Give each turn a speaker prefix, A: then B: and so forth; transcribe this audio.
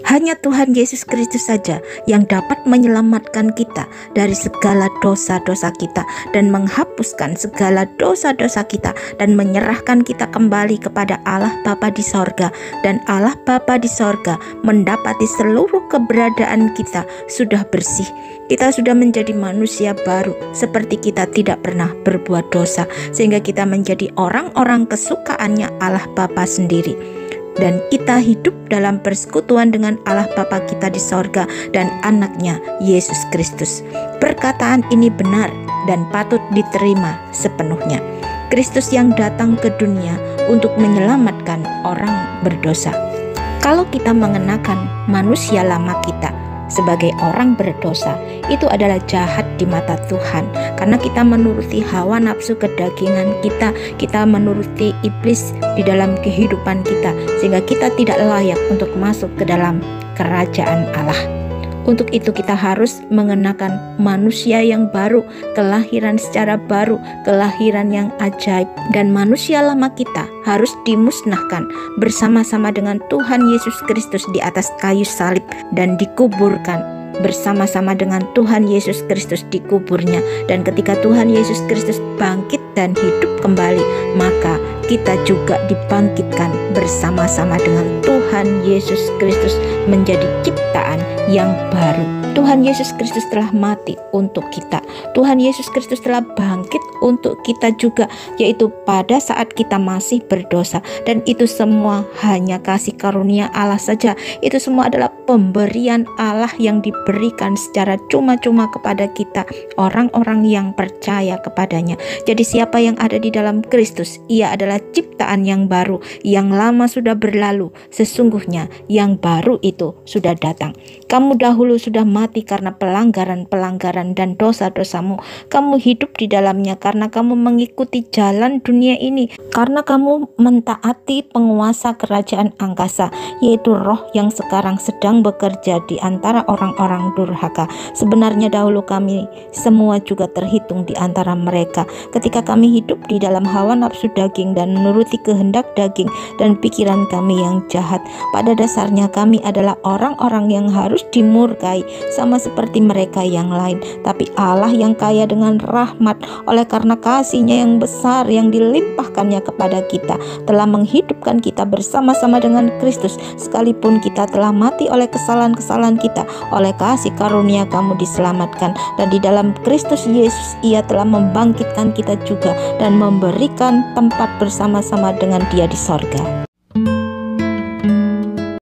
A: Hanya Tuhan Yesus Kristus saja yang dapat menyelamatkan kita dari segala dosa-dosa kita dan menghapuskan segala dosa-dosa kita dan menyerahkan kita kembali kepada Allah Bapa di sorga. Dan Allah Bapa di sorga mendapati seluruh keberadaan kita sudah bersih. Kita sudah menjadi manusia baru seperti kita tidak pernah berbuat dosa, sehingga kita menjadi orang-orang kesukaannya Allah Bapa sendiri. Dan kita hidup dalam persekutuan dengan Allah Bapa kita di sorga dan anaknya Yesus Kristus. Perkataan ini benar dan patut diterima sepenuhnya. Kristus yang datang ke dunia untuk menyelamatkan orang berdosa. Kalau kita mengenakan manusia lama kita sebagai orang berdosa, itu adalah jahat di mata Tuhan, karena kita menuruti hawa nafsu kedagingan kita menuruti iblis di dalam kehidupan kita, sehingga kita tidak layak untuk masuk ke dalam kerajaan Allah. Untuk itu kita harus mengenakan manusia yang baru, kelahiran secara baru, kelahiran yang ajaib. Dan manusia lama kita harus dimusnahkan bersama-sama dengan Tuhan Yesus Kristus di atas kayu salib dan dikuburkan bersama-sama dengan Tuhan Yesus Kristus di kuburnya. Dan ketika Tuhan Yesus Kristus bangkit dan hidup kembali, maka kita juga dibangkitkan bersama-sama dengan Tuhan Yesus Kristus menjadi ciptaan yang baru. Tuhan Yesus Kristus telah mati untuk kita. Tuhan Yesus Kristus telah bangkit untuk kita juga, yaitu pada saat kita masih berdosa. Dan itu semua hanya kasih karunia Allah saja. Itu semua adalah pemberian Allah yang diberikan secara cuma-cuma kepada kita, orang-orang yang percaya kepadanya. Jadi siapa yang ada di dalam Kristus, ia adalah ciptaan yang baru. Yang lama sudah berlalu, sesungguhnya yang baru itu sudah datang. Kamu dahulu sudah mati karena pelanggaran-pelanggaran dan dosa-dosamu. Kamu hidup di dalamnya karena kamu mengikuti jalan dunia ini, karena kamu mentaati penguasa kerajaan angkasa, yaitu roh yang sekarang sedang bekerja di antara orang-orang durhaka. Sebenarnya dahulu kami semua juga terhitung di antara mereka, ketika kami hidup di dalam hawa nafsu daging dan menuruti kehendak daging dan pikiran kami yang jahat. Pada dasarnya kami adalah orang-orang yang harus dimurkai sama seperti mereka yang lain. Tapi Allah yang kaya dengan rahmat, oleh karena kasih-Nya yang besar yang dilimpahkannya kepada kita, telah menghidupkan kita bersama-sama dengan Kristus. Sekalipun kita telah mati oleh kesalahan-kesalahan kita, oleh kasih karunia kamu diselamatkan. Dan di dalam Kristus Yesus Ia telah membangkitkan kita juga dan memberikan tempat bersama-sama dengan Dia di sorga.